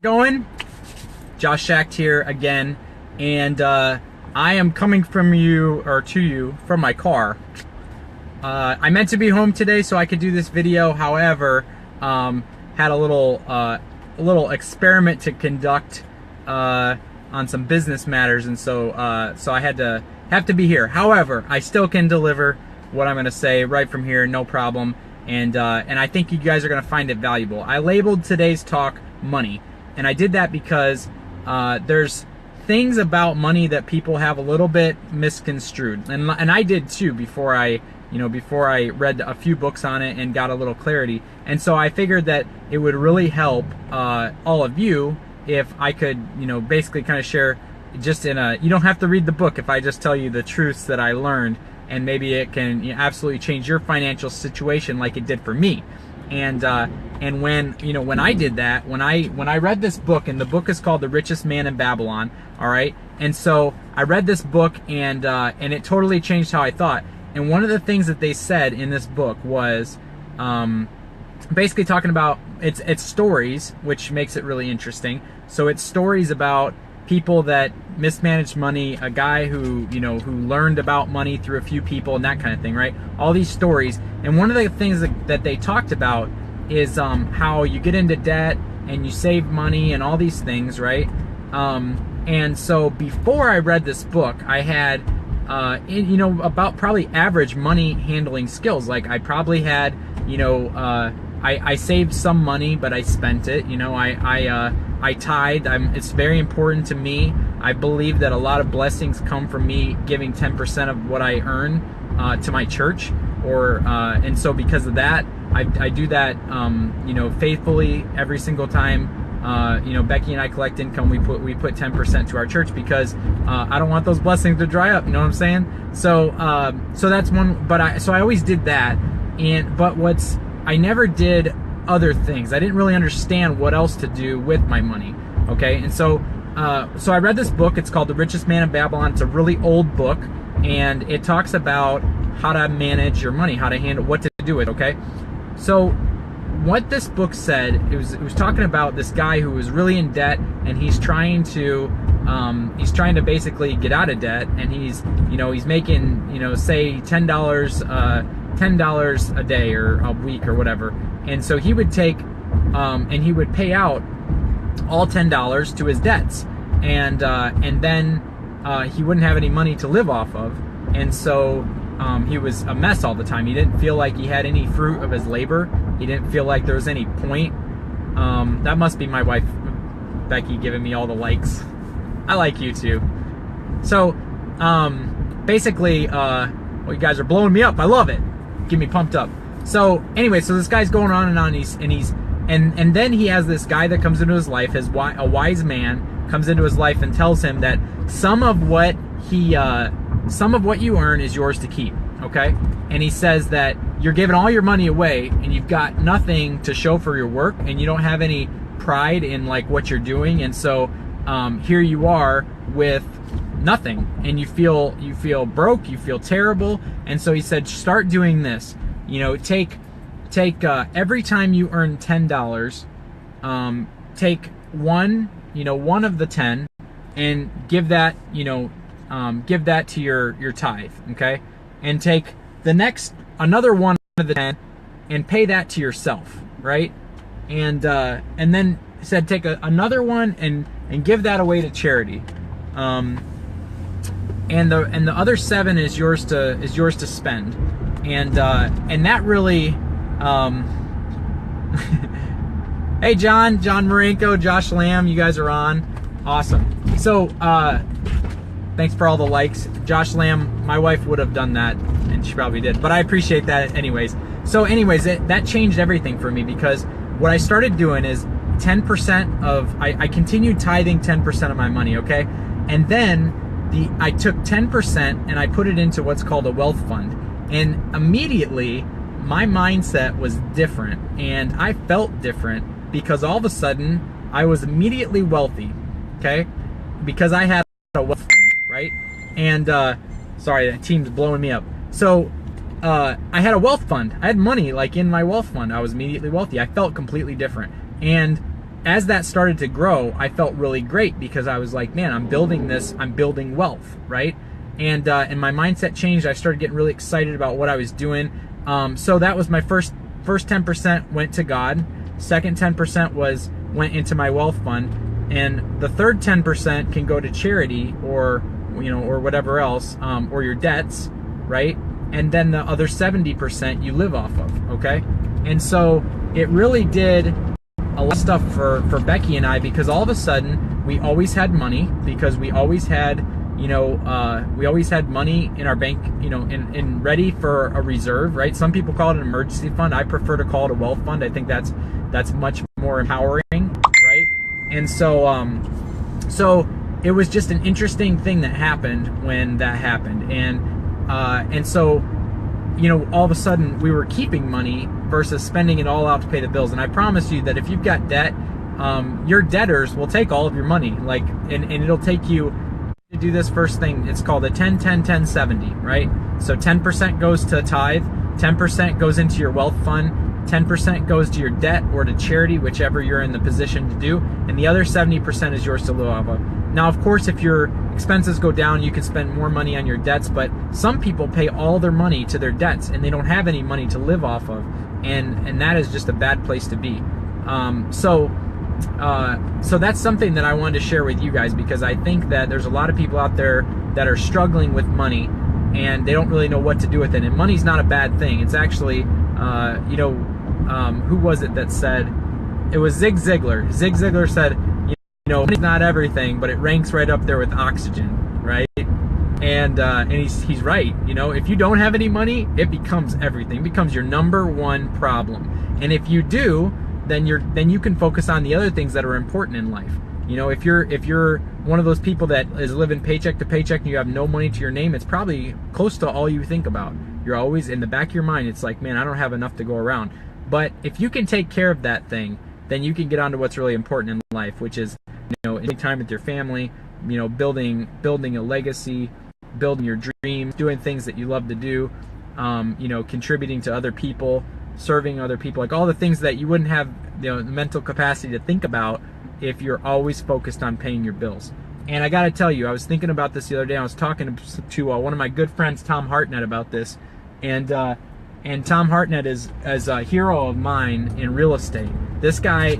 Going? Josh Schacht here again, and I am coming from you, or to you, from my car. I meant to be home today so I could do this video. However, had a little experiment to conduct on some business matters, and so I have to be here. However, I still can deliver what I'm gonna say right from here, no problem. And I think you guys are gonna find it valuable. I labeled today's talk money, and I did that because there's things about money that people have a little bit misconstrued, and I did too before I read a few books on it and got a little clarity. And so I figured that it would really help all of you if I could, basically kind of share just you don't have to read the book if I just tell you the truths that I learned, and maybe it can absolutely change your financial situation like it did for me. And when I did that, when I read this book, and the book is called The Richest Man in Babylon, all right? And so I read this book, and it totally changed how I thought. And one of the things that they said in this book was basically talking about it's stories, which makes it really interesting. So it's stories about people that mismanaged money, a guy who learned about money through a few people and that kind of thing, right? All these stories. And one of the things that they talked about is how you get into debt and you save money and all these things, right? And so before I read this book, I had about probably average money handling skills. Like I probably had, I saved some money, but I spent it. I tithe. It's very important to me. I believe that a lot of blessings come from me giving 10% of what I earn to my church, and so because of that, I do that, faithfully every single time. Becky and I collect income. We put 10% to our church because I don't want those blessings to dry up. You know what I'm saying? So that's one. But I always did that. I never did other things. I didn't really understand what else to do with my money. Okay, and so I read this book. It's called The Richest Man in Babylon. It's a really old book, and it talks about how to manage your money, how to handle, what to do with. Okay, so what this book said, it was talking about this guy who was really in debt, and he's trying to basically get out of debt, and he's making say $10 a day or a week or whatever. And so he would take and he would pay out all $10 to his debts, and then he wouldn't have any money to live off of, and so he was a mess all the time. He didn't feel like he had any fruit of his labor. He didn't feel like there was any point. That must be my wife, Becky, giving me all the likes. I like you too. So basically, well, you guys are blowing me up. I love it. Get me pumped up. So anyway, so this guy's going on and on, and then he has this guy that comes into his life, a wise man comes into his life and tells him that some of what you earn is yours to keep, okay? And he says that you're giving all your money away and you've got nothing to show for your work, and you don't have any pride in like what you're doing, and so here you are with nothing, and you feel broke, you feel terrible. And so he said, start doing this. Take every time you earn $10, take one of the 10 and give that to your tithe, okay? And take another one of the 10 and pay that to yourself, right? And then said take another one and give that away to charity. And the other 7 is yours to spend. And that really, hey John Marenko, Josh Lamb, you guys are on. Awesome. So thanks for all the likes. Josh Lamb, my wife would have done that, and she probably did, but I appreciate that anyways. So anyways, that changed everything for me, because what I started doing is 10% I continued tithing 10% of my money, okay? And then I took 10% and I put it into what's called a wealth fund. And immediately my mindset was different, and I felt different, because all of a sudden I was immediately wealthy, okay? Because I had a wealth fund, right? And sorry, the team's blowing me up. So I had a wealth fund. I had money like in my wealth fund. I was immediately wealthy. I felt completely different. And as that started to grow, I felt really great because I was like, man, I'm building this, I'm building wealth, right? And my mindset changed. I started getting really excited about what I was doing. So that was my first 10% went to God. Second 10% went into my wealth fund, and the third 10% can go to charity or or whatever else, or your debts, right? And then the other 70% you live off of, okay? And so it really did a lot of stuff for Becky and I, because all of a sudden we always had money, because we always had we always had money in our bank, in ready for a reserve, right? Some people call it an emergency fund. I prefer to call it a wealth fund. I think that's much more empowering, right? And so it was just an interesting thing that happened when that happened, and so all of a sudden we were keeping money versus spending it all out to pay the bills. And I promise you that if you've got debt, your debtors will take all of your money, and it'll take you to do this first thing. It's called a 10-10-10-70, right? So 10% goes to tithe, 10% goes into your wealth fund, 10% goes to your debt or to charity, whichever you're in the position to do, and the other 70% is yours to live off of. Now, of course, if your expenses go down, you can spend more money on your debts, but some people pay all their money to their debts and they don't have any money to live off of, and that is just a bad place to be. So that's something that I wanted to share with you guys, because I think that there's a lot of people out there that are struggling with money and they don't really know what to do with it. And money's not a bad thing. It's actually, who was it that said, it was Zig Ziglar. Zig Ziglar said, money's not everything, but it ranks right up there with oxygen, right? And he's right. If you don't have any money, it becomes everything. It becomes your number one problem. And if you do, then you can focus on the other things that are important in life. If you're one of those people that is living paycheck to paycheck and you have no money to your name, it's probably close to all you think about. You're always in the back of your mind, it's like, man, I don't have enough to go around. But if you can take care of that thing, then you can get on to what's really important in life, which is spending time with your family, building a legacy, building your dreams, doing things that you love to do, contributing to other people, serving other people, like all the things that you wouldn't have the mental capacity to think about if you're always focused on paying your bills. And I gotta tell you, I was thinking about this the other day. I was talking to one of my good friends, Tom Hartnett, about this, and Tom Hartnett is a hero of mine in real estate. This guy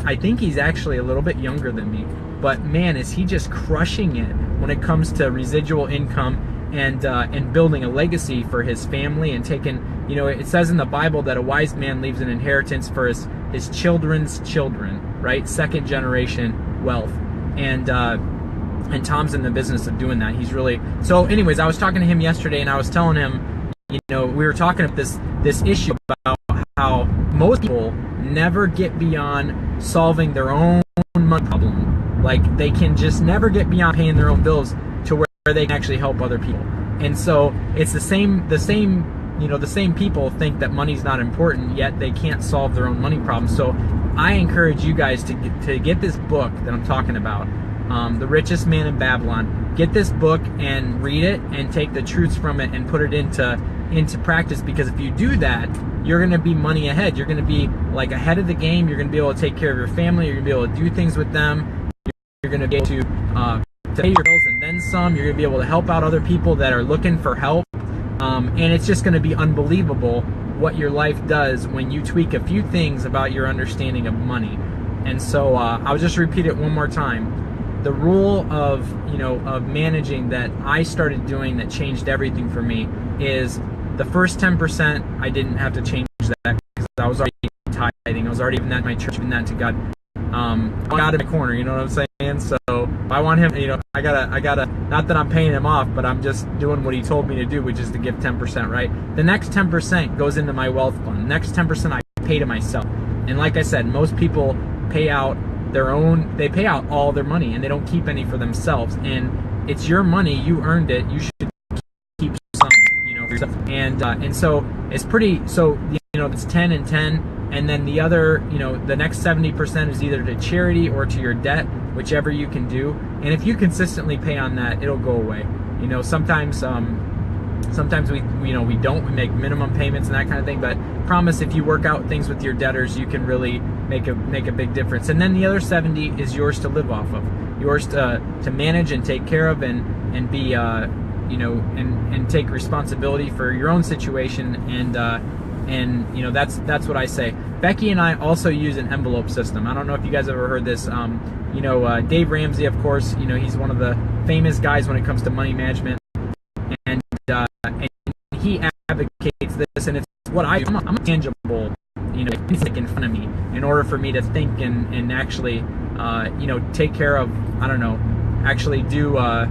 I think he's actually a little bit younger than me, but man, is he just crushing it when it comes to residual income and building a legacy for his family, and taking, it says in the Bible that a wise man leaves an inheritance for his children's children, right? Second generation wealth. And Tom's in the business of doing that. He's really, so anyways, I was talking to him yesterday and I was telling him, we were talking about this issue about how most people never get beyond solving their own money problem. Like, they can just never get beyond paying their own bills to where they can actually help other people. And so it's the same people think that money's not important, yet they can't solve their own money problems. So I encourage you guys to get this book that I'm talking about, The Richest Man in Babylon. Get this book and read it and take the truths from it and put it into practice, because if you do that, you're going to be money ahead. You're going to be like ahead of the game. You're going to be able to take care of your family. You're going to be able to do things with them. You're going to be able to pay your bills and then some. You're going to be able to help out other people that are looking for help. And it's just going to be unbelievable what your life does when you tweak a few things about your understanding of money. And so I'll just repeat it one more time. The rule of managing that I started doing that changed everything for me is the first 10%. I didn't have to change that because I was already tithing. I was already giving that to my church, giving that to God. God in my corner, you know what I'm saying? So if I want him, I gotta, not that I'm paying him off, but I'm just doing what he told me to do, which is to give 10%, right? The next 10% goes into my wealth fund. The next 10% I pay to myself. And like I said, most people pay out they pay out all their money and they don't keep any for themselves. And it's your money, you earned it, you should keep some, for yourself. And so it's it's 10 and 10. And then the other, the next 70% is either to charity or to your debt, whichever you can do. And if you consistently pay on that, it'll go away. Sometimes we make minimum payments and that kind of thing. But promise, if you work out things with your debtors, you can really make a big difference. And then the other 70 is yours to live off of, yours to manage and take care of, and be you know, and take responsibility for your own situation. And you know, that's what I say. Becky and I also use an envelope system. I don't know if you guys ever heard this. You know, Dave Ramsey, of course, you know, he's one of the famous guys when it comes to money management, and he advocates this, and it's what I'm a tangible, you know, it's like in front of me in order for me to think and actually, you know, take care of, I don't know, actually do, I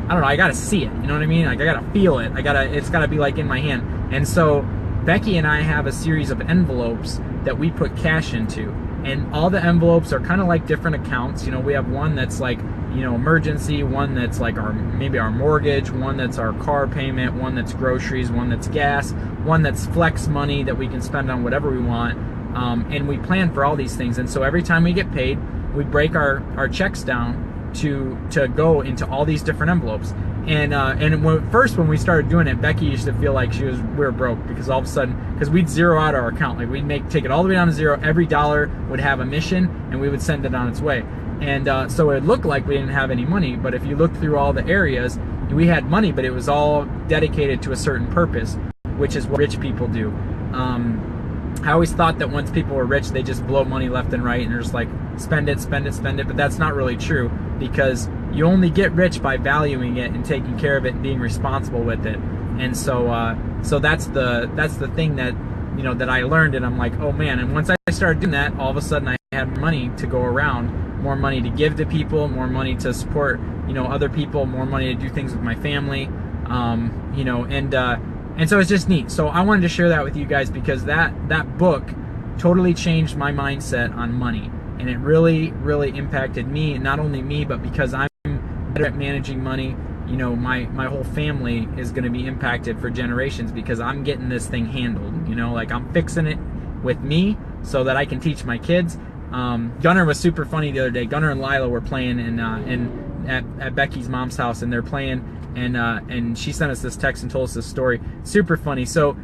don't know, I gotta see it, you know what I mean? Like, I gotta feel it, it's gotta be like in my hand. And so Becky and I have a series of envelopes that we put cash into, and all the envelopes are kind of like different accounts. You know, we have one that's like, you know, emergency, one that's like maybe our mortgage, one that's our car payment, one that's groceries, one that's gas, one that's flex money that we can spend on whatever we want, and we plan for all these things. And so every time we get paid, we break our checks down to go into all these different envelopes. And when we started doing it, Becky used to feel like we were broke, because all of a sudden, because we'd zero out our account, like we'd take it all the way down to zero. Every dollar would have a mission, and we would send it on its way. And so it looked like we didn't have any money, but if you look through all the areas, we had money, but it was all dedicated to a certain purpose, which is what rich people do. I always thought that once people were rich, they just blow money left and right, and they're just like, spend it, spend it, spend it. But that's not really true, because you only get rich by valuing it and taking care of it and being responsible with it. And so, so that's the thing that, you know, that I learned, and I'm like, oh man. And once I started doing that, all of a sudden I had money to go around, more money to give to people, more money to support, you know, other people, more money to do things with my family, you know, and so it's just neat. So I wanted to share that with you guys, because that book totally changed my mindset on money, and it really impacted me, and not only me, but because I'm better at managing money, you know, my whole family is going to be impacted for generations, because I'm getting this thing handled, you know, like I'm fixing it with me so that I can teach my kids. Gunnar was super funny the other day. Gunnar and Lila were playing at Becky's mom's house, and they're playing, and she sent us this text and told us this story. Super funny. So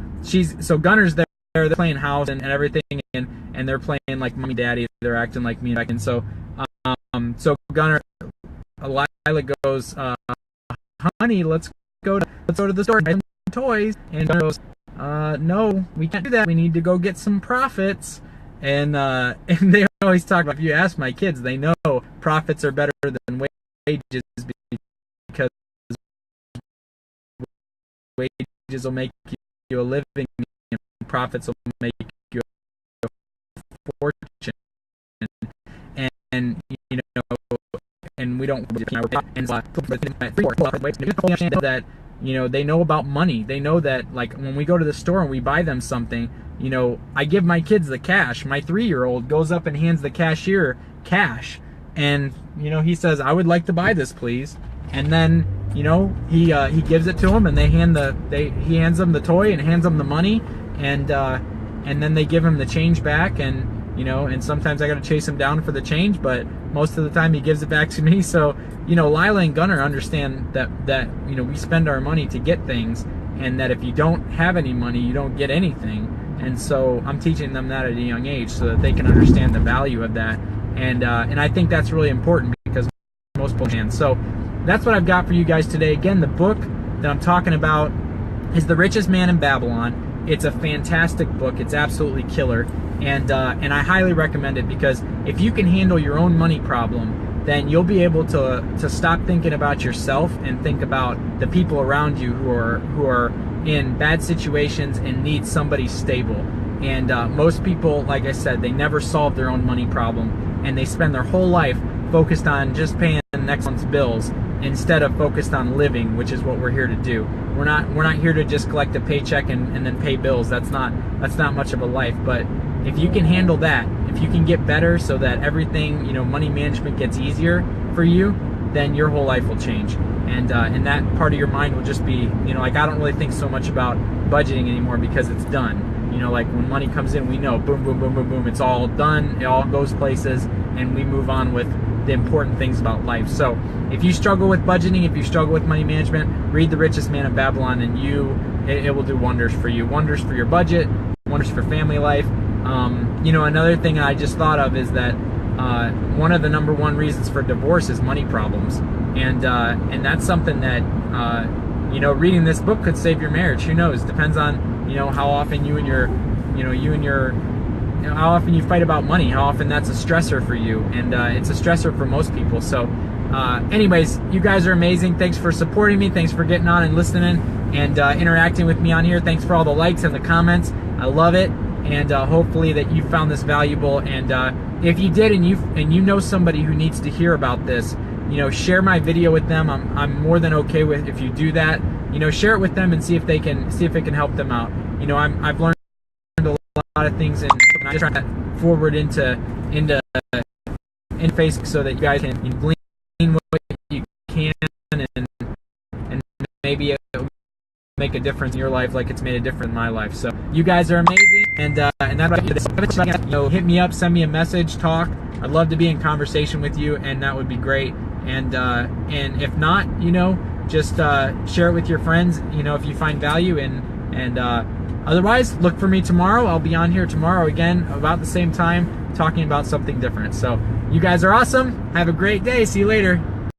Gunnar's there, they're playing house and everything, and they're playing like mommy daddy. They're acting like me and Becky. And so so Gunnar, Lila goes, honey, let's go to the store and buy some toys. And Gunnar goes, no, we can't do that. We need to go get some profits. And they always talk about, if you ask my kids, they know profits are better than wages, because wages will make you a living, and profits will make you a fortune. And you know, and we don't, and that, you know, they know about money. They know that, like, when we go to the store and we buy them something, you know, I give my kids the cash. My 3-year-old goes up and hands the cashier cash, and you know, he says, I would like to buy this, please. And then, you know, he gives it to him, and he hands them the toy and hands them the money, and then they give him the change back. And you know, and sometimes I got to chase him down for the change, but most of the time he gives it back to me. So, you know, Lila and Gunnar understand that you know, we spend our money to get things, and that if you don't have any money, you don't get anything. And so I'm teaching them that at a young age, so that they can understand the value of that. And I think that's really important, because most people can. So that's what I've got for you guys today. Again, the book that I'm talking about is The Richest Man in Babylon. It's a fantastic book. It's absolutely killer. And I highly recommend it, because if you can handle your own money problem, then you'll be able to stop thinking about yourself and think about the people around you who are in bad situations and need somebody stable. And most people, like I said, they never solve their own money problem, and they spend their whole life focused on just paying the next month's bills instead of focused on living, which is what we're here to do. We're not here to just collect a paycheck and then pay bills. That's not much of a life. But if you can handle that, if you can get better so that everything, you know, money management gets easier for you, then your whole life will change. And that part of your mind will just be, you know, like, I don't really think so much about budgeting anymore, because it's done. You know, like when money comes in, we know, boom, boom, boom, boom, boom, it's all done, it all goes places, and we move on with the important things about life. So if you struggle with budgeting, if you struggle with money management, read The Richest Man in Babylon, and it will do wonders for you. Wonders for your budget, wonders for family life, You know, another thing I just thought of is that one of the number one reasons for divorce is money problems, and that's something that you know, reading this book could save your marriage. Who knows? Depends on, you know, how often you know, how often you fight about money, how often that's a stressor for you, and it's a stressor for most people. So anyways, you guys are amazing. Thanks for supporting me. Thanks for getting on and listening and interacting with me on here. Thanks for all the likes and the comments. I love it, and hopefully that you found this valuable. And if you did, and you know somebody who needs to hear about this, you know, share my video with them. I'm more than okay with if you do that. You know, share it with them and see if it can help them out. You know, I've learned a lot of things, and I just try to forward into Facebook so that you guys can glean what you can, and maybe it'll make a difference in your life like it's made a difference in my life. So you guys are amazing, and that, you know, hit me up, send me a message, talk. I'd love to be in conversation with you, and that would be great. And if not, you know, just share it with your friends, you know, if you find value, and otherwise, look for me tomorrow. I'll be on here tomorrow again about the same time talking about something different. So you guys are awesome. Have a great day. See you later.